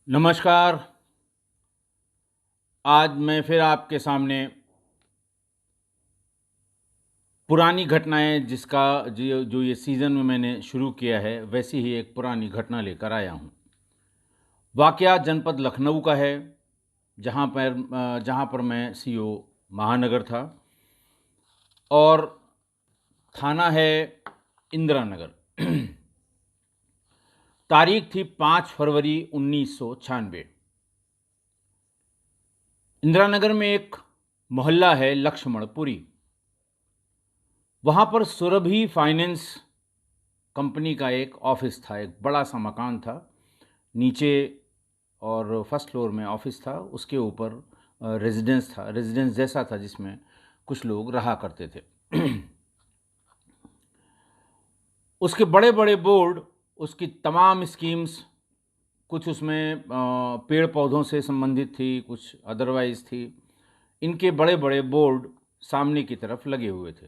नमस्कार। आज मैं फिर आपके सामने पुरानी घटनाएँ जिसका जो जो ये सीज़न में मैंने शुरू किया है, वैसी ही एक पुरानी घटना लेकर आया हूँ। वाक़या जनपद लखनऊ का है, जहाँ पर मैं सीओ महानगर था और थाना है इंदिरा नगर। तारीख़ थी 5 फरवरी 1996। इंदिरा नगर में एक मोहल्ला है लक्ष्मणपुरी। वहाँ पर सुरभि फाइनेंस कंपनी का एक ऑफ़िस था, एक बड़ा-सा मकान था। नीचे और फर्स्ट फ्लोर में ऑफ़िस था, उसके ऊपर रेज़िडेंस था, रेज़िडेंस जैसा था जिसमें कुछ लोग रहा करते थे। उसके बड़े-बड़े बोर्ड, उसकी तमाम स्कीम्स, कुछ उसमें पेड़-पौधों से संबंधित थी, कुछ अदरवाइज़ थी। इनके बड़े-बड़े बोर्ड सामने की तरफ लगे हुए थे।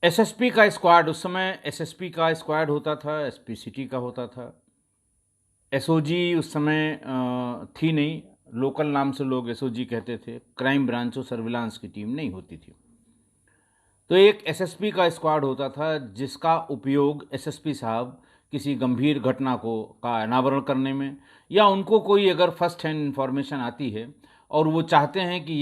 एसएसपी का स्क्वाड, उस समय एसएसपी का स्क्वाड होता था, एसपी सिटी का होता था। एसओजी उस समय थी नहीं, लोकल नाम से लोग एसओजी कहते थे। क्राइम ब्रांच और सर्विलांस की टीम नहीं होती थी। तो एक एसएसपी का स्क्वाड होता था जिसका उपयोग एसएसपी साहब किसी गंभीर घटना का अनावरण करने में, या उनको कोई अगर फर्स्ट हैंड इन्फॉर्मेशन आती है और वो चाहते हैं कि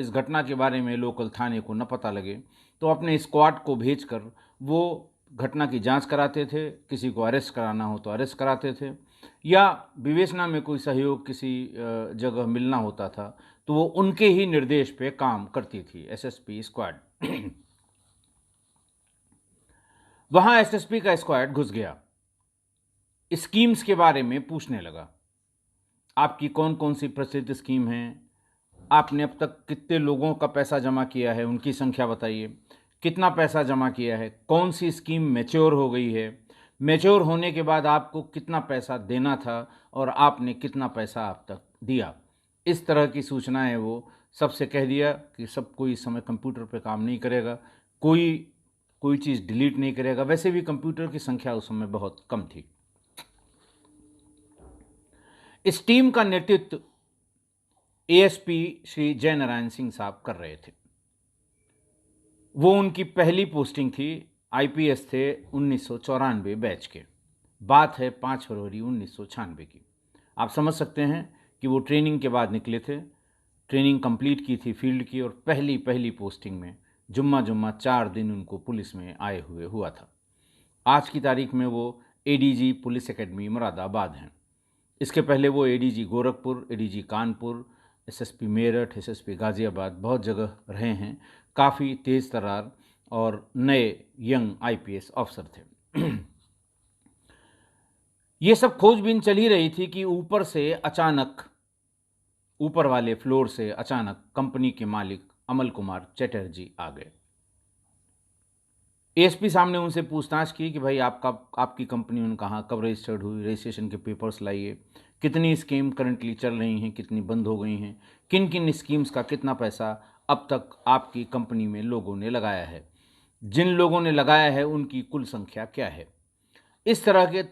इस घटना के बारे में लोकल थाने को न पता लगे, तो अपने स्क्वाड को भेजकर वो घटना की जांच कराते थे। किसी को अरेस्ट कराना हो तो अरेस्ट कराते थे, या विवेचना में कोई सहयोग किसी जगह मिलना होता था तो वो उनके ही निर्देश पे काम करती थी एसएसपी स्क्वाड। वहां एसएसपी का स्क्वाड घुस गया, स्कीम्स के बारे में पूछने लगा। आपकी कौन कौन सी प्रसिद्ध स्कीम है, आपने अब तक कितने लोगों का पैसा जमा किया है, उनकी संख्या बताइए, कितना पैसा जमा किया है, कौन सी स्कीम मैच्योर हो गई है, मैच्योर होने के बाद आपको कितना पैसा देना था और आपने कितना पैसा अब तक दिया। इस तरह की सूचनाएं वो सबसे कह दिया कि सब कोई इस समय कंप्यूटर पे काम नहीं करेगा, कोई कोई चीज़ डिलीट नहीं करेगा। वैसे भी कंप्यूटर की संख्या उस समय बहुत कम थी। इस टीम का नेतृत्व एएसपी श्री जयनारायण सिंह साहब कर रहे थे। वो उनकी पहली पोस्टिंग थी, आईपीएस थे 1994 बैच के। बात है 5 फरवरी 1996 की। आप समझ सकते हैं कि वो ट्रेनिंग के बाद निकले थे, ट्रेनिंग कंप्लीट की थी फील्ड की, और पहली पोस्टिंग में जुम्मा जुम्मा 4 दिन उनको पुलिस में आए हुए हुआ था। आज की तारीख में वो एडीजी पुलिस एकेडमी मुरादाबाद हैं। इसके पहले वो ADG Gorakhpur, ADG Kanpur, SSP Meerut, SSP Ghaziabad, बहुत जगह रहे हैं। काफ़ी तेज़ तर्रार और नए यंग आईपीएस अफसर थे। ये सब खोजबीन चल ही रही थी कि ऊपर वाले फ्लोर से अचानक कंपनी के मालिक अमल कुमार चटर्जी आ गए। एएसपी साहब ने उनसे पूछताछ की कि भाई आपकी कंपनी उन कहाँ कब रजिस्टर्ड हुई, रजिस्ट्रेशन के पेपर्स लाइए, कितनी स्कीम करंटली चल रही हैं, कितनी बंद हो गई हैं, किन किन स्कीम्स का कितना पैसा अब तक आपकी कंपनी में लोगों ने लगाया है, जिन लोगों ने लगाया है उनकी कुल संख्या क्या है। इस तरह के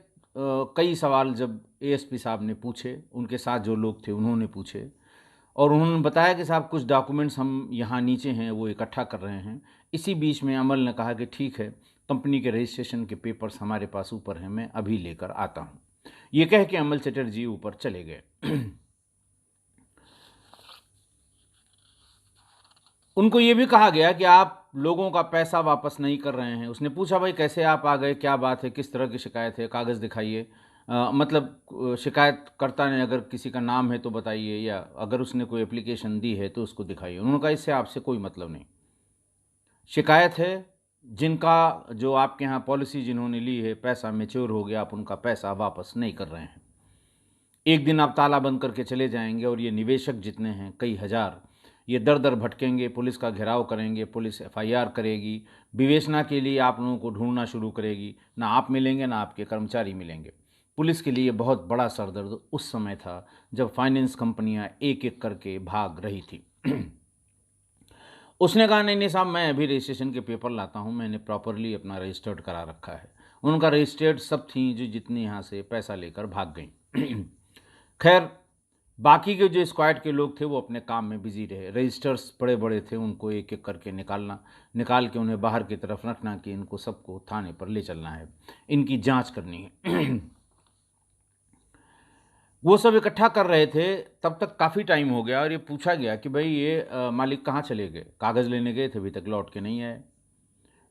कई सवाल जब एएसपी साहब ने पूछे, उनके साथ जो लोग थे उन्होंने पूछे, और उन्होंने बताया कि साहब कुछ डॉक्यूमेंट्स हम यहाँ नीचे हैं वो इकट्ठा कर रहे हैं। इसी बीच में अमल ने कहा कि ठीक है, कंपनी के रजिस्ट्रेशन के पेपर्स हमारे पास ऊपर हैं, मैं अभी लेकर आता हूँ। ये कह के अमल चटर्जी ऊपर चले गए। उनको ये भी कहा गया कि आप लोगों का पैसा वापस नहीं कर रहे हैं। उसने पूछा भाई कैसे आप आ गए, क्या बात है, किस तरह की शिकायत है, कागज़ दिखाइए। मतलब शिकायतकर्ता ने अगर किसी का नाम है तो बताइए, या अगर उसने कोई एप्लीकेशन दी है तो उसको दिखाइए। उन्होंने कहा इससे आपसे कोई मतलब नहीं। शिकायत है जिनका, जो आपके यहाँ पॉलिसी जिन्होंने ली है, पैसा मैच्योर हो गया, आप उनका पैसा वापस नहीं कर रहे हैं। एक दिन आप ताला बंद करके चले जाएंगे और ये निवेशक जितने हैं कई हज़ार, ये दर दर भटकेंगे, पुलिस का घेराव करेंगे, पुलिस एफआईआर करेगी, विवेचना के लिए आप लोगों को ढूंढना शुरू करेगी, ना आप मिलेंगे ना आपके कर्मचारी मिलेंगे। पुलिस के लिए बहुत बड़ा सरदर्द उस समय था जब फाइनेंस कंपनियां एक एक करके भाग रही थी। उसने कहा नहीं नहीं साहब, मैं अभी रजिस्ट्रेशन के पेपर लाता हूँ, मैंने प्रॉपरली अपना रजिस्टर्ड करा रखा है। उनका रजिस्टर्ड सब थी जो जितनी यहाँ से पैसा लेकर भाग गई। खैर बाकी के जो स्क्वाड के लोग थे वो अपने काम में बिजी रहे। रजिस्टर्स बड़े बड़े थे, उनको एक एक करके निकाल के उन्हें बाहर की तरफ रखना कि इनको सबको थाने पर ले चलना है, इनकी जांच करनी है। वो सब इकट्ठा कर रहे थे, तब तक काफ़ी टाइम हो गया और ये पूछा गया कि भाई ये मालिक कहाँ चले गए? कागज़ लेने गए थे, अभी तक लौट के नहीं आए।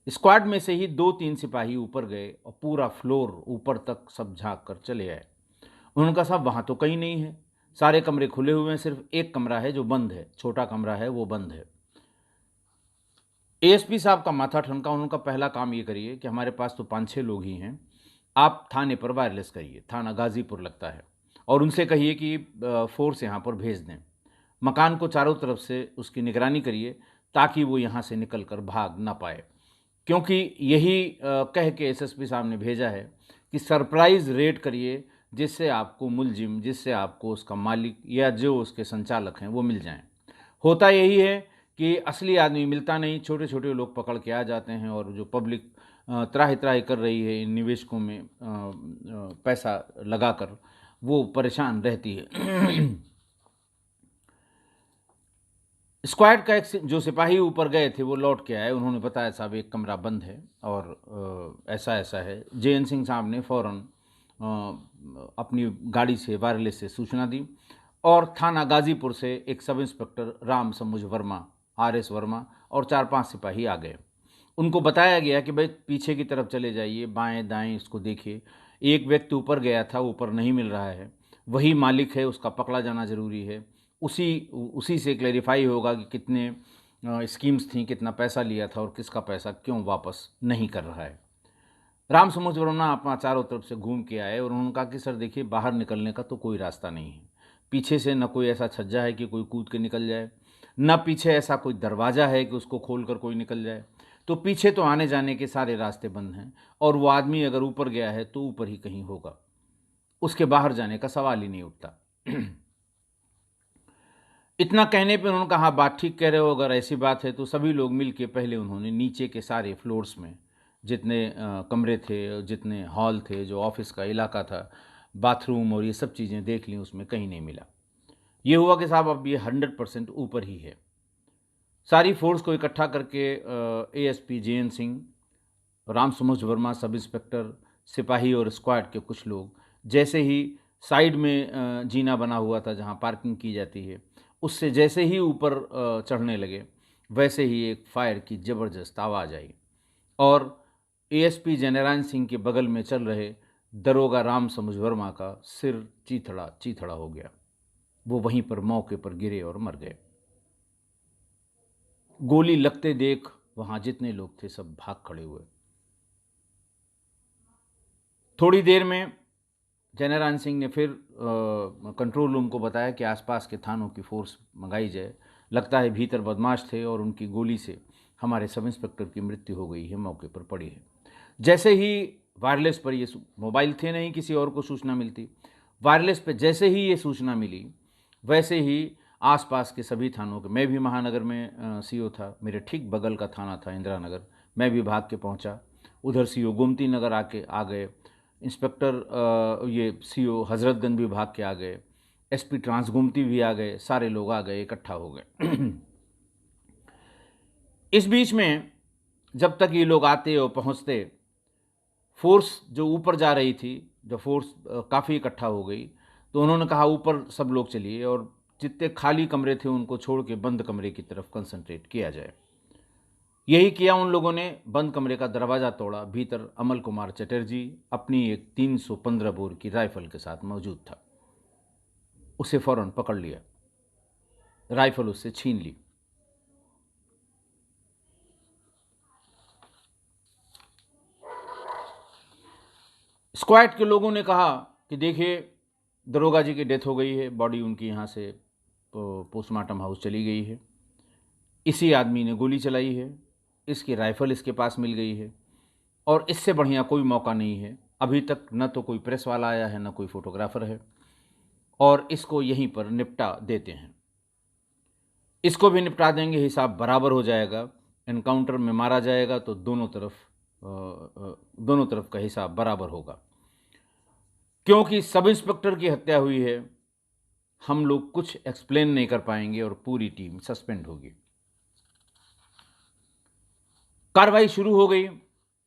स्क्वाड में से ही 2-3 सिपाही ऊपर गए और पूरा फ्लोर ऊपर तक सब झाँक कर चले आए। उन्होंने कहा साहब वहाँ तो कहीं नहीं है, सारे कमरे खुले हुए हैं, सिर्फ एक कमरा है जो बंद है, छोटा कमरा है वो बंद है। एएसपी साहब का माथा ठनका। उनका पहला काम ये करिए कि हमारे पास तो 5-6 लोग ही हैं, आप थाने पर वायरलेस करिए, थाना गाज़ीपुर लगता है, और उनसे कहिए कि फोर्स यहाँ पर भेज दें। मकान को चारों तरफ से उसकी निगरानी करिए ताकि वो यहाँ से निकल कर भाग ना पाए, क्योंकि यही कह के एसएसपी साहब ने भेजा है कि सरप्राइज़ रेड करिए जिससे आपको मुलजिम, जिससे आपको उसका मालिक या जो उसके संचालक हैं वो मिल जाएं। होता यही है कि असली आदमी मिलता नहीं, छोटे छोटे लोग पकड़ के आ जाते हैं और जो पब्लिक त्राहि त्राहि कर रही है इन निवेशकों में पैसा लगाकर, वो परेशान रहती है। स्क्वाड का एक जो सिपाही ऊपर गए थे वो लौट के आए। उन्होंने बताया साहब एक कमरा बंद है और ऐसा ऐसा है। जेएन सिंह साहब ने फ़ौरन अपनी गाड़ी से वायरलेस से सूचना दी और थाना गाज़ीपुर से एक सब इंस्पेक्टर राम समुझ वर्मा, आरएस वर्मा और 4-5 सिपाही आ गए। उनको बताया गया कि भाई पीछे की तरफ चले जाइए, बाएं दाएं इसको देखिए। एक व्यक्ति ऊपर गया था, ऊपर नहीं मिल रहा है, वही मालिक है, उसका पकड़ा जाना ज़रूरी है। उसी उसी से क्लैरिफाई होगा कि कितने स्कीम्स थी, कितना पैसा लिया था और किसका पैसा क्यों वापस नहीं कर रहा है। राम समुद्र वर्मा अपना चारों तरफ से घूम के आए और उन्होंने कहा कि सर देखिए बाहर निकलने का तो कोई रास्ता नहीं है, पीछे से न कोई ऐसा छज्जा है कि कोई कूद के निकल जाए, न पीछे ऐसा कोई दरवाज़ा है कि उसको खोल कर कोई निकल जाए, तो पीछे तो आने जाने के सारे रास्ते बंद हैं और वो आदमी अगर ऊपर गया है तो ऊपर ही कहीं होगा, उसके बाहर जाने का सवाल ही नहीं उठता। इतना कहने पे उन्होंने कहा बात ठीक कह रहे हो, अगर ऐसी बात है तो सभी लोग मिल के पहले उन्होंने नीचे के सारे फ्लोर्स में जितने कमरे थे, जितने हॉल थे, जो ऑफिस का इलाका था, बाथरूम और ये सब चीज़ें देख ली, उसमें कहीं नहीं मिला। ये हुआ कि साहब अब ये 100% ऊपर ही है। सारी फोर्स को इकट्ठा करके एएसपी जेएन सिंह, राम समुझ वर्मा, सब इंस्पेक्टर, सिपाही और स्क्वाड के कुछ लोग जैसे ही साइड में जीना बना हुआ था जहाँ पार्किंग की जाती है, उससे जैसे ही ऊपर चढ़ने लगे वैसे ही एक फायर की ज़बरदस्त आवाज़ आई और एएसपी जनरायन सिंह के बगल में चल रहे दरोगा राम समुझ वर्मा का सिर चीथड़ा चीथड़ा हो गया। वो वहीं पर मौके पर गिरे और मर गए। गोली लगते देख वहाँ जितने लोग थे सब भाग खड़े हुए। थोड़ी देर में जनरायन सिंह ने फिर कंट्रोल रूम को बताया कि आसपास के थानों की फोर्स मंगाई जाए, लगता है भीतर बदमाश थे और उनकी गोली से हमारे सब इंस्पेक्टर की मृत्यु हो गई है, मौके पर पड़ी है। जैसे ही वायरलेस पर ये मोबाइल थे नहीं, किसी और को सूचना मिलती, वायरलेस पे जैसे ही ये सूचना मिली वैसे ही आसपास के सभी थानों के, मैं भी महानगर में सीओ था, मेरे ठीक बगल का थाना था इंदिरा नगर, मैं भी भाग के पहुंचा। उधर सीओ गोमती नगर आ गए, इंस्पेक्टर ये सीओ हजरतगंज भी भाग के आ गए, एसपी ट्रांसगोमती भी आ गए, सारे लोग आ गए, इकट्ठा हो गए। इस बीच में जब तक ये लोग आते और पहुंचते, फोर्स जो ऊपर जा रही थी, जब फोर्स काफ़ी इकट्ठा हो गई तो उन्होंने कहा ऊपर सब लोग चलिए और जितने खाली कमरे थे उनको छोड़ के बंद कमरे की तरफ कंसंट्रेट किया जाए। यही किया उन लोगों ने। बंद कमरे का दरवाज़ा तोड़ा, भीतर अमल कुमार चटर्जी अपनी एक 315 बोर की राइफल के साथ मौजूद था। उसे फौरन पकड़ लिया, राइफल उससे छीन ली। स्क्वाड के लोगों ने कहा कि देखिए दरोगा जी की डेथ हो गई है, बॉडी उनकी यहाँ से पोस्टमार्टम हाउस चली गई है, इसी आदमी ने गोली चलाई है, इसकी राइफल इसके पास मिल गई है और इससे बढ़िया कोई मौका नहीं है। अभी तक न तो कोई प्रेस वाला आया है, न कोई फोटोग्राफर है, और इसको यहीं पर निपटा देते हैं। इसको भी निपटा देंगे, हिसाब बराबर हो जाएगा। एनकाउंटर में मारा जाएगा तो दोनों तरफ दोनों तरफ का हिसाब बराबर होगा। क्योंकि सब इंस्पेक्टर की हत्या हुई है, हम लोग कुछ एक्सप्लेन नहीं कर पाएंगे और पूरी टीम सस्पेंड होगी। कार्रवाई शुरू हो गई।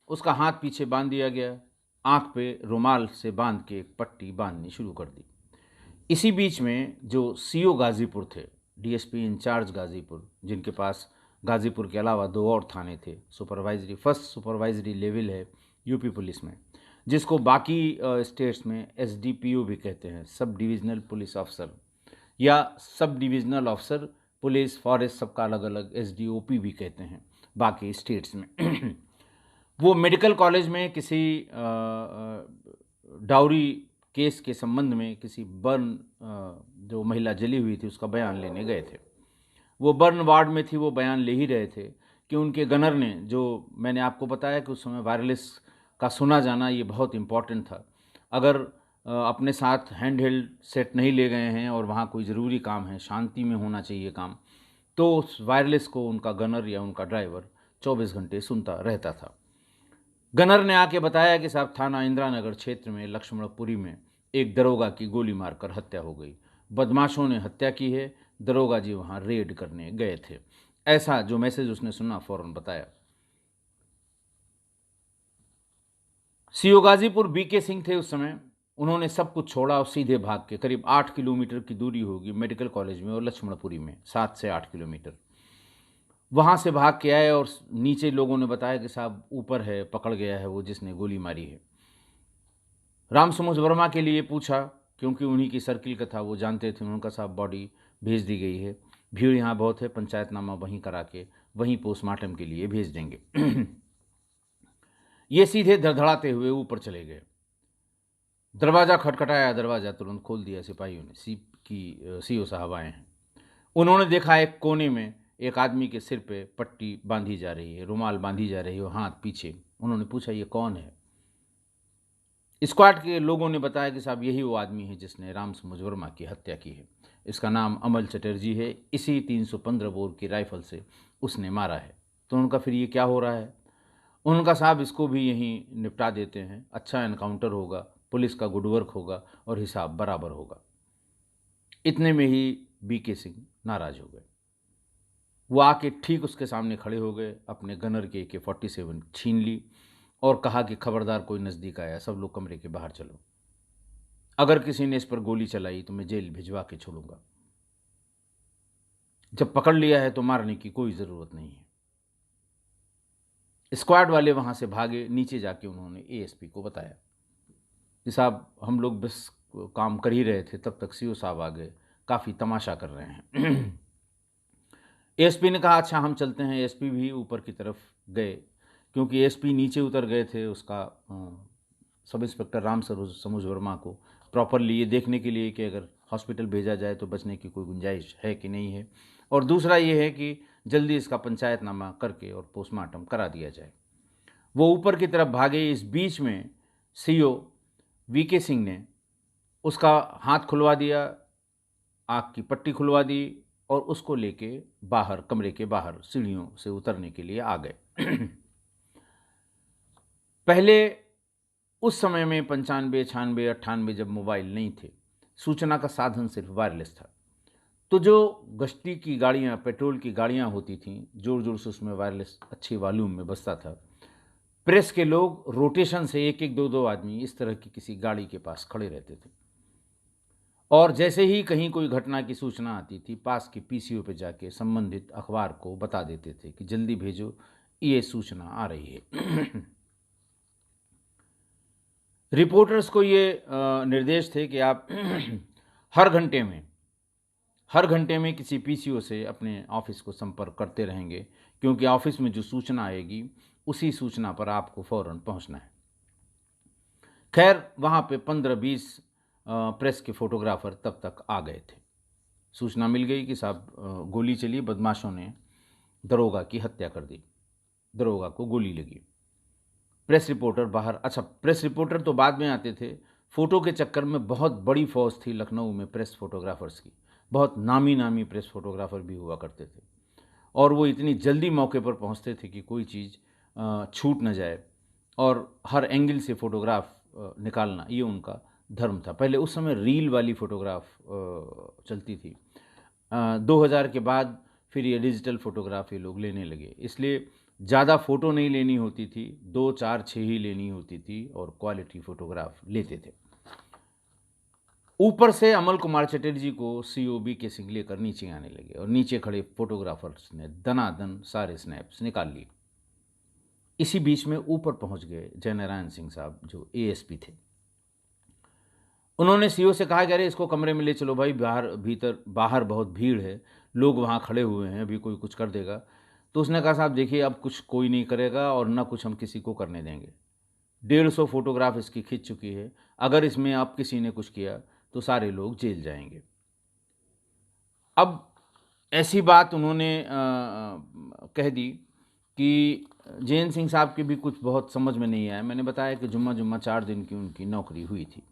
उसका हाथ पीछे बांध दिया गया, आंख पे रुमाल से बांध के एक पट्टी बांधनी शुरू कर दी। इसी बीच में जो सीओ गाजीपुर थे, डीएसपी इंचार्ज गाजीपुर, जिनके पास गाजीपुर के अलावा 2 और थाने थे, फर्स्ट सुपरवाइजरी लेवल है यूपी पुलिस में, जिसको बाकी स्टेट्स में एसडीपीओ भी कहते हैं, सब डिविजनल पुलिस ऑफिसर, या sub divisional officer police forest, सबका अलग अलग एसडीओपी भी कहते हैं बाकी स्टेट्स में। वो मेडिकल कॉलेज में किसी डाउरी केस के संबंध में किसी बर्न जो महिला जली हुई थी उसका बयान लेने गए थे। वो बर्न वार्ड में थी, वो बयान ले ही रहे थे कि उनके गनर ने, जो मैंने आपको बताया कि उस समय वायरलेस का सुना जाना ये बहुत इम्पॉर्टेंट था। अगर अपने साथ हैंड हेल्ड सेट नहीं ले गए हैं और वहाँ कोई ज़रूरी काम है, शांति में होना चाहिए काम, तो उस वायरलेस को उनका गनर या उनका ड्राइवर 24 घंटे सुनता रहता था। गनर ने आके बताया कि साहब थाना इंदिरा नगर क्षेत्र में लक्ष्मणपुरी में एक दरोगा की गोली मारकर हत्या हो गई, बदमाशों ने हत्या की है, दरोगा जी वहाँ रेड करने गए थे। ऐसा जो मैसेज उसने सुना फौरन बताया। सीओ गाजीपुर बीके सिंह थे उस समय। उन्होंने सब कुछ छोड़ा और सीधे भाग के, करीब 8 किलोमीटर की दूरी होगी मेडिकल कॉलेज में और लक्ष्मणपुरी में, 7 से 8 किलोमीटर, वहाँ से भाग के आए। और नीचे लोगों ने बताया कि साहब ऊपर है, पकड़ गया है वो जिसने गोली मारी है। रामसुमोज वर्मा के लिए पूछा, क्योंकि उन्हीं की सर्किल का था, वो जानते थे। उनका साहब बॉडी भेज दी गई है, भीड़ यहाँ बहुत है, पंचायतनामा वहीं करा के वहीं पोस्टमार्टम के लिए भेज देंगे। ये सीधे धड़धड़ाते हुए ऊपर चले गए। दरवाज़ा खटखटाया, दरवाज़ा तुरंत खोल दिया सिपाहियों ने। सीओ साहब आए हैं। उन्होंने देखा एक कोने में एक आदमी के सिर पे पट्टी बांधी जा रही है, रुमाल बांधी जा रही है, हाथ पीछे। उन्होंने पूछा ये कौन है? स्क्वाड के लोगों ने बताया कि साहब यही वो आदमी है जिसने रामसुमोज वर्मा की हत्या की है। इसका नाम अमल चटर्जी है, इसी 315 बोर की राइफल से उसने मारा है। तो उनका फिर ये क्या हो रहा है? उनका साहब इसको भी यहीं निपटा देते हैं, अच्छा एनकाउंटर होगा, पुलिस का गुड वर्क होगा और हिसाब बराबर होगा। इतने में ही बीके सिंह नाराज हो गए। वो आके ठीक उसके सामने खड़े हो गए, अपने गनर के AK-47 छीन ली और कहा कि खबरदार कोई नज़दीक आया, सब लोग कमरे के बाहर चलो। अगर किसी ने इस पर गोली चलाई तो मैं जेल भिजवा के छोड़ूंगा। जब पकड़ लिया है तो मारने की कोई ज़रूरत नहीं है। स्क्वाड वाले वहाँ से भागे। नीचे जाके उन्होंने ASP को बताया कि साहब हम लोग बस काम कर ही रहे थे, तब तक सीओ साहब आ गए, काफ़ी तमाशा कर रहे हैं। ASP ने कहा अच्छा हम चलते हैं। ASP भी ऊपर की तरफ गए, क्योंकि ASP नीचे उतर गए थे उसका सब इंस्पेक्टर रामसुमोज वर्मा को प्रॉपरली ये देखने के लिए कि अगर हॉस्पिटल भेजा जाए तो बचने की कोई गुंजाइश है कि नहीं है, और दूसरा ये है कि जल्दी इसका पंचायतनामा करके और पोस्टमार्टम करा दिया जाए। वो ऊपर की तरफ भागे। इस बीच में सीओ वीके सिंह ने उसका हाथ खुलवा दिया, आँख की पट्टी खुलवा दी और उसको लेके बाहर, कमरे के बाहर सीढ़ियों से उतरने के लिए आ गए। पहले उस समय में 95, 96, 98 जब मोबाइल नहीं थे, सूचना का साधन सिर्फ वायरलेस था, तो जो गश्ती की गाड़ियाँ, पेट्रोल की गाड़ियाँ होती थीं, जोर जोर से उसमें वायरलेस अच्छी वॉल्यूम में बजता था। प्रेस के लोग रोटेशन से एक एक दो दो आदमी इस तरह की किसी गाड़ी के पास खड़े रहते थे, और जैसे ही कहीं कोई घटना की सूचना आती थी, पास के PCO पे जाके संबंधित अखबार को बता देते थे कि जल्दी भेजो, ये सूचना आ रही है। रिपोर्टर्स को ये निर्देश थे कि आप हर घंटे में किसी PCO से अपने ऑफिस को संपर्क करते रहेंगे, क्योंकि ऑफिस में जो सूचना आएगी उसी सूचना पर आपको फौरन पहुंचना है। खैर वहाँ पे 15-20 प्रेस के फोटोग्राफर तब तक आ गए थे। सूचना मिल गई कि साहब गोली चली, बदमाशों ने दरोगा की हत्या कर दी, दरोगा को गोली लगी। प्रेस रिपोर्टर बाहर, अच्छा प्रेस रिपोर्टर तो बाद में आते थे, फ़ोटो के चक्कर में बहुत बड़ी फौज थी लखनऊ में प्रेस फोटोग्राफर्स की, बहुत नामी प्रेस फोटोग्राफर भी हुआ करते थे, और वो इतनी जल्दी मौके पर पहुंचते थे कि कोई चीज़ छूट न जाए। और हर एंगल से फ़ोटोग्राफ निकालना ये उनका धर्म था। पहले उस समय रील वाली फ़ोटोग्राफ चलती थी। 2000 के बाद फिर ये डिजिटल फ़ोटोग्राफ ये लोग लेने लगे, इसलिए ज़्यादा फ़ोटो नहीं लेनी होती थी, 2, 4, 6 ही लेनी होती थी और क्वालिटी फ़ोटोग्राफ लेते थे। ऊपर से अमल कुमार चटर्जी को सीओबी केसिंग लेकर नीचे आने लगे और नीचे खड़े फोटोग्राफर्स ने दनादन सारे स्नैप्स निकाल लिए। इसी बीच में ऊपर पहुंच गए जयनारायण सिंह साहब जो एएसपी थे। उन्होंने सीओ से कहा कि अरे इसको कमरे में ले चलो भाई, बाहर बहुत भीड़ है, लोग वहाँ खड़े हुए हैं, अभी कोई कुछ कर देगा। तो उसने कहा साहब देखिए अब कुछ कोई नहीं करेगा और ना कुछ हम किसी को करने देंगे। 150 फोटोग्राफ इसकी खिंच चुकी है, अगर इसमें अब किसी ने कुछ किया तो सारे लोग जेल जाएंगे। अब ऐसी बात उन्होंने कह दी कि जैन सिंह साहब की भी कुछ बहुत समझ में नहीं आया। मैंने बताया कि जुम्मा 4 दिन की उनकी नौकरी हुई थी।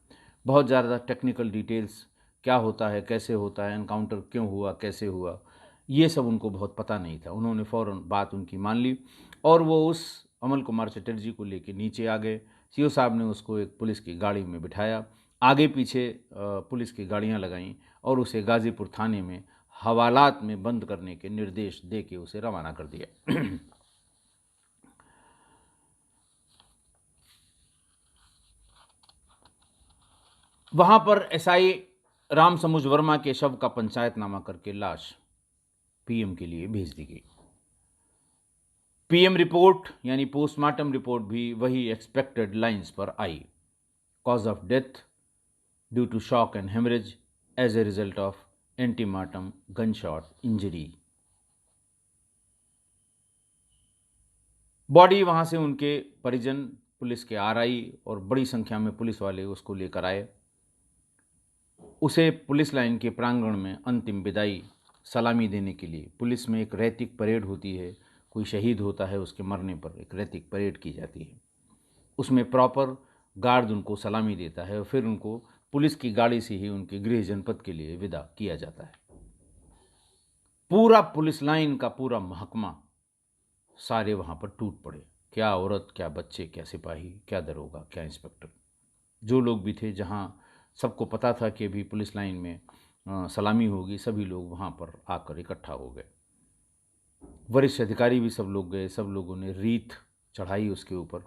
बहुत ज़्यादा टेक्निकल डिटेल्स क्या होता है, कैसे होता है, एनकाउंटर क्यों हुआ, कैसे हुआ, ये सब उनको बहुत पता नहीं था। उन्होंने फ़ौरन बात उनकी मान ली और वो उस अमल कुमार चटर्जी को लेके नीचे आ गए। सीओ साहब ने उसको एक पुलिस की गाड़ी में बिठाया, आगे पीछे पुलिस की गाड़ियाँ लगाईं और उसे गाज़ीपुर थाने में हवालात में बंद करने के निर्देश दे के उसे रवाना कर दिया। वहां पर एसआई राम समुज वर्मा के शव का पंचायतनामा करके लाश पीएम के लिए भेज दी गई। पीएम रिपोर्ट यानी पोस्टमार्टम रिपोर्ट भी वही एक्सपेक्टेड लाइंस पर आई। Cause of death due to shock and haemorrhage as a result of antemortem gunshot injury. Body वहां से उनके परिजन, पुलिस के आरआई और बड़ी संख्या में पुलिस वाले उसको लेकर आए। उसे पुलिस लाइन के प्रांगण में अंतिम विदाई सलामी देने के लिए, पुलिस में एक रैतिक परेड होती है, कोई शहीद होता है उसके मरने पर एक रैतिक परेड की जाती है, उसमें प्रॉपर गार्ड उनको सलामी देता है और फिर उनको पुलिस की गाड़ी से ही उनके गृह जनपद के लिए विदा किया जाता है। पूरा पुलिस लाइन का पूरा महकमा सारे वहाँ पर टूट पड़े, क्या औरत, क्या बच्चे, क्या सिपाही, क्या दरोगा, क्या इंस्पेक्टर, जो लोग भी थे, जहाँ सबको पता था कि अभी पुलिस लाइन में सलामी होगी, सभी लोग वहाँ पर आकर इकट्ठा हो गए। वरिष्ठ अधिकारी भी सब लोग गए, सब लोगों ने रीत चढ़ाई उसके ऊपर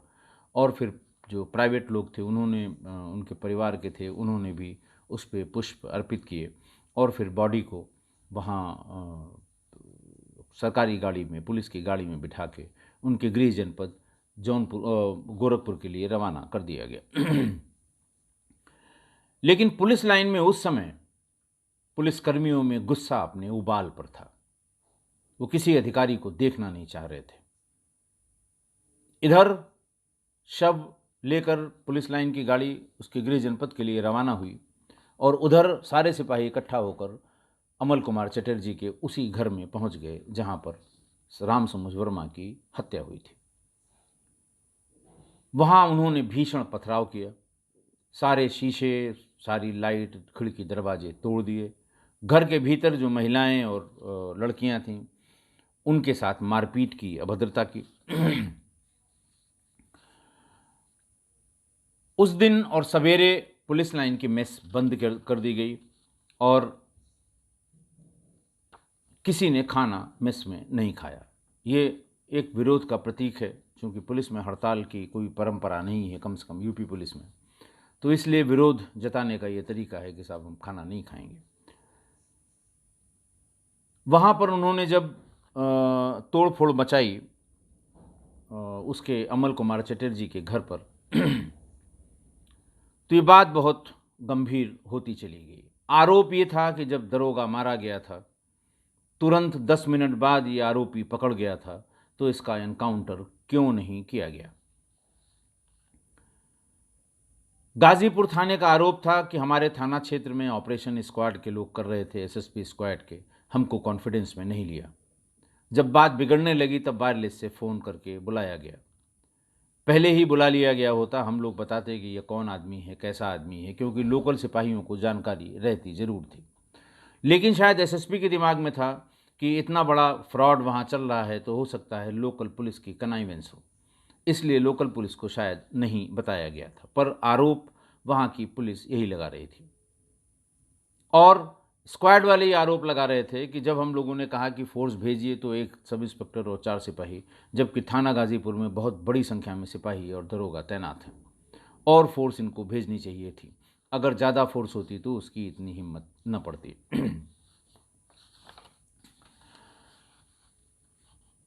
और फिर जो प्राइवेट लोग थे उन्होंने, उनके परिवार के थे, उन्होंने भी उस पर पुष्प अर्पित किए और फिर बॉडी को वहाँ सरकारी गाड़ी में, पुलिस की गाड़ी में बिठा के उनके गृह जनपद जौनपुर, गोरखपुर के लिए रवाना कर दिया गया। लेकिन पुलिस लाइन में उस समय पुलिसकर्मियों में गुस्सा अपने उबाल पर था, वो किसी अधिकारी को देखना नहीं चाह रहे थे। इधर शव लेकर पुलिस लाइन की गाड़ी उसके गृह जनपद के लिए रवाना हुई और उधर सारे सिपाही इकट्ठा होकर अमल कुमार चटर्जी के उसी घर में पहुंच गए जहां पर राम समुज वर्मा की हत्या हुई थी। वहां उन्होंने भीषण पथराव किया, सारे शीशे, सारी लाइट, खिड़की, दरवाजे तोड़ दिए। घर के भीतर जो महिलाएं और लड़कियां थीं उनके साथ मारपीट की, अभद्रता की। उस दिन और सवेरे पुलिस लाइन की मेस बंद कर दी गई और किसी ने खाना मेस में नहीं खाया। ये एक विरोध का प्रतीक है, क्योंकि पुलिस में हड़ताल की कोई परंपरा नहीं है, कम से कम यूपी पुलिस में, तो इसलिए विरोध जताने का ये तरीका है कि साहब हम खाना नहीं खाएंगे। वहाँ पर उन्होंने जब तोड़ फोड़ मचाई उसके अमल कुमार चटर्जी के घर पर, तो ये बात बहुत गंभीर होती चली गई। आरोप ये था कि जब दरोगा मारा गया था तुरंत 10 मिनट बाद ये आरोपी पकड़ गया था, तो इसका एनकाउंटर क्यों नहीं किया गया। गाजीपुर थाने का आरोप था कि हमारे थाना क्षेत्र में ऑपरेशन स्क्वाड के लोग कर रहे थे, एसएसपी स्क्वाड के, हमको कॉन्फिडेंस में नहीं लिया। जब बात बिगड़ने लगी तब वायरलेस से फ़ोन करके बुलाया गया। पहले ही बुला लिया गया होता, हम लोग बताते कि यह कौन आदमी है, कैसा आदमी है, क्योंकि लोकल सिपाहियों को जानकारी रहती ज़रूर थी। लेकिन शायद एसएसपी के दिमाग में था कि इतना बड़ा फ्रॉड वहाँ चल रहा है तो हो सकता है लोकल पुलिस की कनाइवेंस हो, इसलिए लोकल पुलिस को शायद नहीं बताया गया था, पर आरोप वहाँ की पुलिस यही लगा रही थी। और स्क्वाड वाले ये आरोप लगा रहे थे कि जब हम लोगों ने कहा कि फ़ोर्स भेजिए तो एक सब इंस्पेक्टर और 4 सिपाही, जबकि थाना गाज़ीपुर में बहुत बड़ी संख्या में सिपाही और दरोगा तैनात हैं और फ़ोर्स इनको भेजनी चाहिए थी। अगर ज़्यादा फ़ोर्स होती तो उसकी इतनी हिम्मत न पड़ती।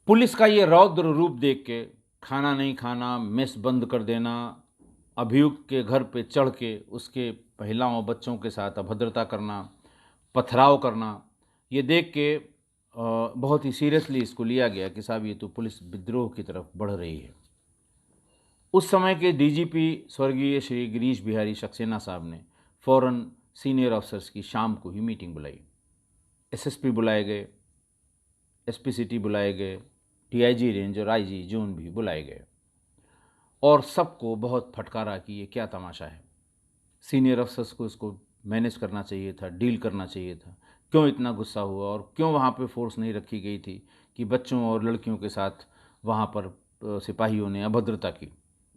पुलिस का ये रौद्र रूप देख के खाना नहीं खाना, मेस बंद कर देना, अभियुक्त के घर पे चढ़ के उसके महिलाओं बच्चों के साथ अभद्रता करना, पथराव करना, ये देख के बहुत ही सीरियसली इसको लिया गया कि साहब ये तो पुलिस विद्रोह की तरफ बढ़ रही है। उस समय के डीजीपी स्वर्गीय श्री गिरीश बिहारी सक्सेना साहब ने फ़ौरन सीनियर अफसर्स की शाम को ही मीटिंग बुलाई। एसएसपी बुलाए गए, एसपी सिटी बुलाए गए, टीआईजी रेंज और आईजी जोन भी बुलाए गए और सबको बहुत फटकारा कि ये क्या तमाशा है। सीनियर अफसर्स को इसको मैनेज करना चाहिए था, डील करना चाहिए था। क्यों इतना गुस्सा हुआ और क्यों वहाँ पे फोर्स नहीं रखी गई थी कि बच्चों और लड़कियों के साथ वहाँ पर सिपाहियों ने अभद्रता की?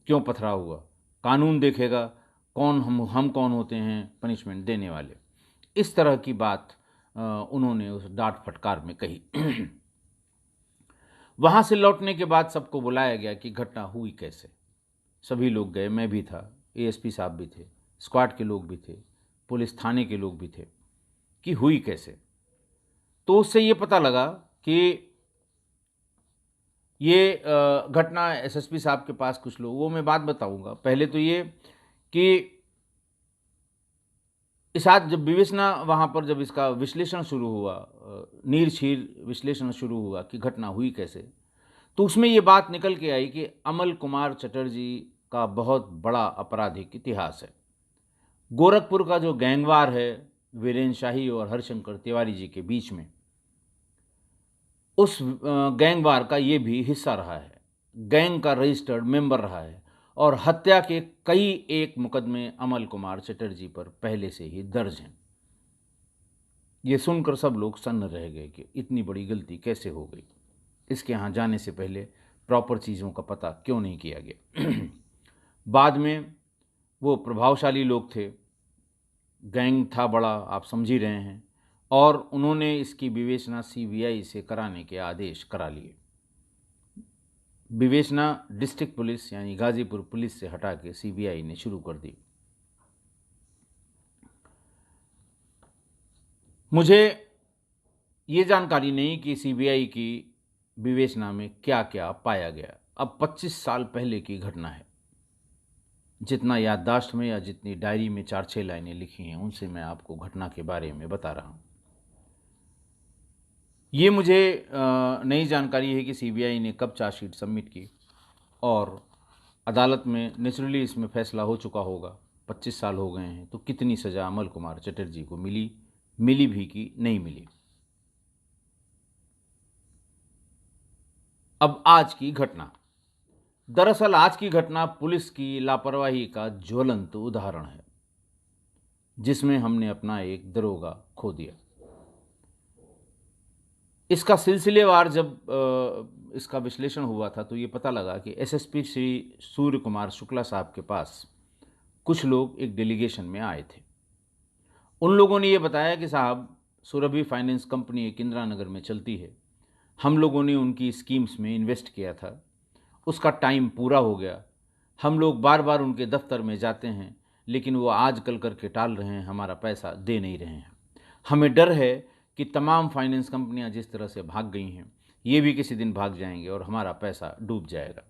क्यों पथराव हुआ? कानून देखेगा, कौन हम कौन होते हैं पनिशमेंट देने वाले? इस तरह की बात उन्होंने उस डांट फटकार में कही। वहाँ से लौटने के बाद सबको बुलाया गया कि घटना हुई कैसे। सभी लोग गए, मैं भी था, एएसपी साहब भी थे, स्क्वाड के लोग भी थे, पुलिस थाने के लोग भी थे कि हुई कैसे। तो उससे ये पता लगा कि ये घटना एसएसपी साहब के पास कुछ लोग, वो मैं बात बताऊंगा। पहले तो ये कि इस आज जब विवेचना वहाँ पर जब इसका विश्लेषण शुरू हुआ, नीर छीर विश्लेषण शुरू हुआ कि घटना हुई कैसे, तो उसमें ये बात निकल के आई कि अमल कुमार चटर्जी का बहुत बड़ा आपराधिक इतिहास है। गोरखपुर का जो गैंगवार है वीरेन शाही और हरशंकर तिवारी जी के बीच में, उस गैंगवार का ये भी हिस्सा रहा है, गैंग का रजिस्टर्ड मेंबर रहा है और हत्या के कई एक मुकदमे अमल कुमार चटर्जी पर पहले से ही दर्ज हैं। ये सुनकर सब लोग सन्न रह गए कि इतनी बड़ी गलती कैसे हो गई। इसके यहाँ जाने से पहले प्रॉपर चीज़ों का पता क्यों नहीं किया गया? बाद में वो प्रभावशाली लोग थे, गैंग था बड़ा, आप समझ ही रहे हैं, और उन्होंने इसकी विवेचना सीबीआई से कराने के आदेश करा लिए। विवेचना डिस्ट्रिक्ट पुलिस यानी गाजीपुर पुलिस से हटा के सीबीआई ने शुरू कर दी। मुझे ये जानकारी नहीं कि सीबीआई की विवेचना में क्या क्या पाया गया। अब 25 साल पहले की घटना है। जितना याददाश्त में या जितनी डायरी में 4-6 लाइनें लिखी हैं, उनसे मैं आपको घटना के बारे में बता रहा हूँ। ये मुझे नई जानकारी है कि सीबीआई ने कब चार्जशीट सबमिट की और अदालत में नेचुरली इसमें फैसला हो चुका होगा। 25 साल हो गए हैं, तो कितनी सज़ा अमल कुमार चटर्जी को मिली भी कि नहीं मिली। अब आज की घटना, दरअसल आज की घटना पुलिस की लापरवाही का ज्वलंत उदाहरण है, जिसमें हमने अपना एक दरोगा खो दिया। इसका सिलसिलेवार जब इसका विश्लेषण हुआ था तो ये पता लगा कि एसएसपी श्री सूर्य कुमार शुक्ला साहब के पास कुछ लोग एक डेलीगेशन में आए थे। उन लोगों ने ये बताया कि साहब, सुरभि फाइनेंस कंपनी एक इंदिरा नगर में चलती है, हम लोगों ने उनकी स्कीम्स में इन्वेस्ट किया था, उसका टाइम पूरा हो गया, हम लोग बार बार उनके दफ्तर में जाते हैं लेकिन वो आज कल करके टाल रहे हैं, हमारा पैसा दे नहीं रहे हैं। हमें डर है कि तमाम फाइनेंस कंपनियां जिस तरह से भाग गई हैं, ये भी किसी दिन भाग जाएंगे और हमारा पैसा डूब जाएगा।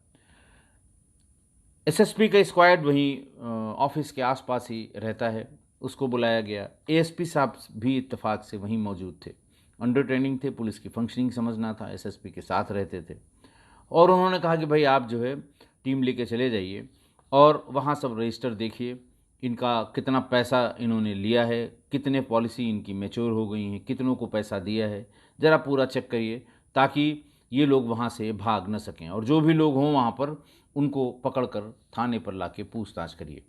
एसएसपी का स्क्वाड वहीं ऑफिस के आसपास ही रहता है, उसको बुलाया गया। एएसपी साहब भी इत्तेफाक से वहीं मौजूद थे, अंडर ट्रेनिंग थे, पुलिस की फंक्शनिंग समझना था, एसएसपी के साथ रहते थे। और उन्होंने कहा कि भाई आप जो है टीम लेके चले जाइए और वहाँ सब रजिस्टर देखिए, इनका कितना पैसा इन्होंने लिया है, कितने पॉलिसी इनकी मैच्योर हो गई हैं, कितनों को पैसा दिया है, ज़रा पूरा चेक करिए ताकि ये लोग वहाँ से भाग न सकें, और जो भी लोग हों वहाँ पर उनको पकड़कर थाने पर लाके पूछताछ करिए,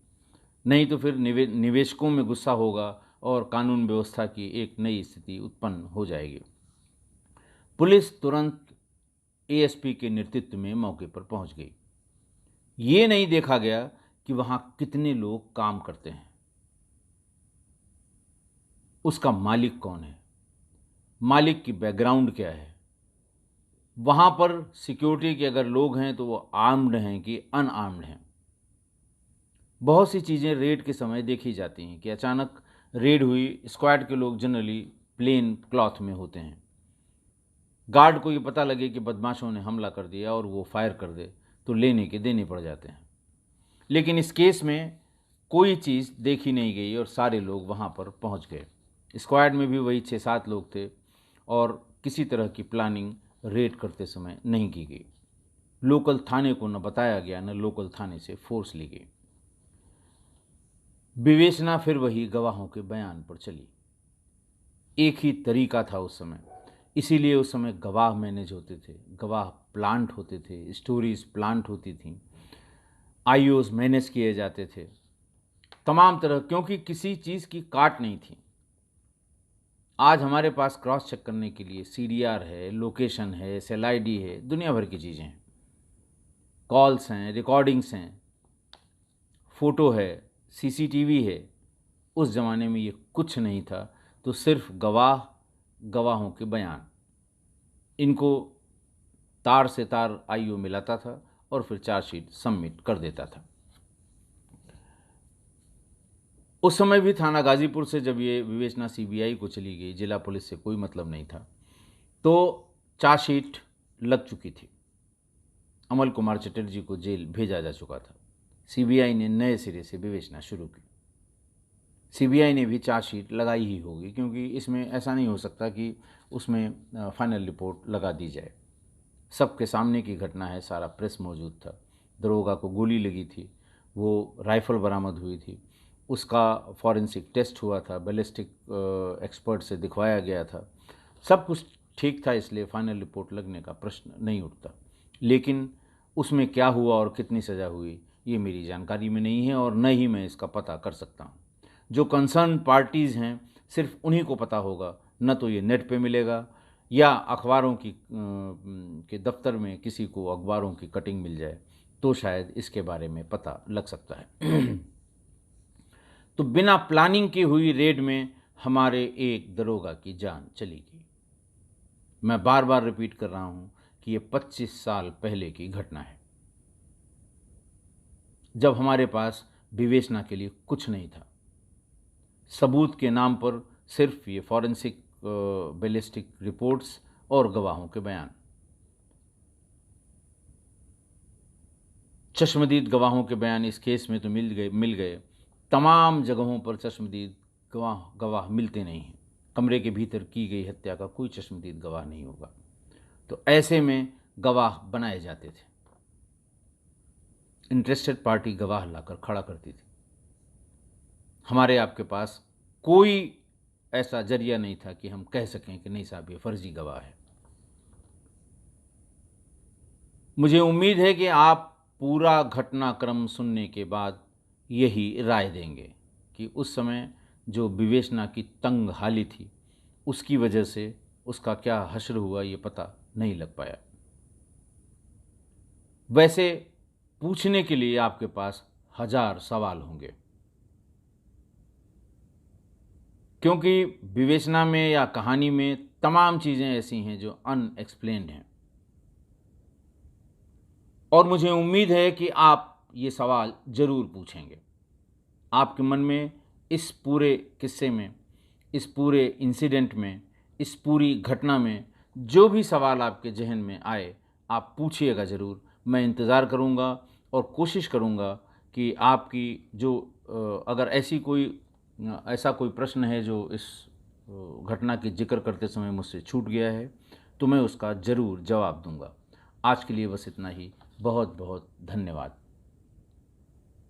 नहीं तो फिर निवेशकों में गुस्सा होगा और कानून व्यवस्था की एक नई स्थिति उत्पन्न हो जाएगी। पुलिस तुरंत एएसपी के नेतृत्व में मौके पर पहुंच गई। ये नहीं देखा गया कि वहाँ कितने लोग काम करते हैं, उसका मालिक कौन है, मालिक की बैकग्राउंड क्या है, वहाँ पर सिक्योरिटी के अगर लोग हैं तो वो आर्म्ड हैं कि अनआर्म्ड हैं। बहुत सी चीज़ें रेड के समय देखी जाती हैं कि अचानक रेड हुई, स्क्वाड के लोग जनरली प्लेन क्लॉथ में होते हैं। गार्ड को ये पता लगे कि बदमाशों ने हमला कर दिया और वो फायर कर दे तो लेने के देने पड़ जाते हैं। लेकिन इस केस में कोई चीज़ देखी नहीं गई और सारे लोग वहाँ पर पहुँच गए। स्क्वाड में भी वही 6-7 लोग थे और किसी तरह की प्लानिंग रेड करते समय नहीं की गई। लोकल थाने को न बताया गया, न लोकल थाने से फोर्स ली गई। विवेचना फिर वही गवाहों के बयान पर चली। एक ही तरीका था उस समय, इसीलिए उस समय गवाह मैनेज होते थे, गवाह प्लांट होते थे, स्टोरीज प्लांट होती थीं, आईओज मैनेज किए जाते थे, तमाम तरह, क्योंकि किसी चीज़ की काट नहीं थी। आज हमारे पास क्रॉस चेक करने के लिए सीडीआर है, लोकेशन है, SLID है, दुनिया भर की चीज़ें हैं, कॉल्स हैं, रिकॉर्डिंग्स हैं, फ़ोटो है, CCTV है। उस ज़माने में ये कुछ नहीं था, तो सिर्फ गवाह, गवाहों के बयान, इनको तार से तार आईओ मिलाता था और फिर चार्जशीट सबमिट कर देता था। उस समय भी थाना गाजीपुर से जब ये विवेचना CBI को चली गई, जिला पुलिस से कोई मतलब नहीं था, तो चार्जशीट लग चुकी थी, अमल कुमार चटर्जी को जेल भेजा जा चुका था। CBI ने नए सिरे से विवेचना शुरू की। CBI ने भी चार्जशीट लगाई ही होगी, क्योंकि इसमें ऐसा नहीं हो सकता कि उसमें फाइनल रिपोर्ट लगा दी जाए। सबके सामने की घटना है, सारा प्रेस मौजूद था। दरोगा को गोली लगी थी, वो राइफ़ल बरामद हुई थी, उसका फॉरेंसिक टेस्ट हुआ था, बैलिस्टिक एक्सपर्ट से दिखवाया गया था, सब कुछ ठीक था, इसलिए फाइनल रिपोर्ट लगने का प्रश्न नहीं उठता। लेकिन उसमें क्या हुआ और कितनी सज़ा हुई, ये मेरी जानकारी में नहीं है और न ही मैं इसका पता कर सकता हूँ। जो कंसर्न पार्टीज़ हैं सिर्फ उन्हीं को पता होगा, न तो ये नेट पे मिलेगा या अखबारों की के दफ्तर में किसी को अखबारों की कटिंग मिल जाए तो शायद इसके बारे में पता लग सकता है। तो बिना प्लानिंग की हुई रेड में हमारे एक दरोगा की जान चली गई। मैं बार बार रिपीट कर रहा हूँ कि ये 25 साल पहले की घटना है, जब हमारे पास विवेचना के लिए कुछ नहीं था। सबूत के नाम पर सिर्फ ये फॉरेंसिक बैलिस्टिक रिपोर्ट्स और गवाहों के बयान। चश्मदीद गवाहों के बयान इस केस में तो मिल गए। तमाम जगहों पर चश्मदीद गवाह मिलते नहीं हैं। कमरे के भीतर की गई हत्या का कोई चश्मदीद गवाह नहीं होगा। तो ऐसे में गवाह बनाए जाते थे, इंटरेस्टेड पार्टी गवाह लाकर खड़ा करती थी। हमारे आपके पास कोई ऐसा जरिया नहीं था कि हम कह सकें कि नहीं साहब ये फर्जी गवाह है। मुझे उम्मीद है कि आप पूरा घटनाक्रम सुनने के बाद यही राय देंगे कि उस समय जो विवेचना की तंग हाली थी, उसकी वजह से उसका क्या हश्र हुआ ये पता नहीं लग पाया। वैसे पूछने के लिए आपके पास 1000 सवाल होंगे, क्योंकि विवेचना में या कहानी में तमाम चीज़ें ऐसी हैं जो अनएक्सप्लेन्ड हैं। और मुझे उम्मीद है कि आप ये सवाल ज़रूर पूछेंगे। आपके मन में इस पूरे किस्से में, इस पूरे इंसिडेंट में, इस पूरी घटना में जो भी सवाल आपके जहन में आए, आप पूछिएगा ज़रूर। मैं इंतज़ार करूँगा और कोशिश करूँगा कि आपकी जो अगर ऐसा कोई प्रश्न है जो इस घटना की जिक्र करते समय मुझसे छूट गया है, तो मैं उसका ज़रूर जवाब दूँगा। आज के लिए बस इतना ही। बहुत बहुत धन्यवाद।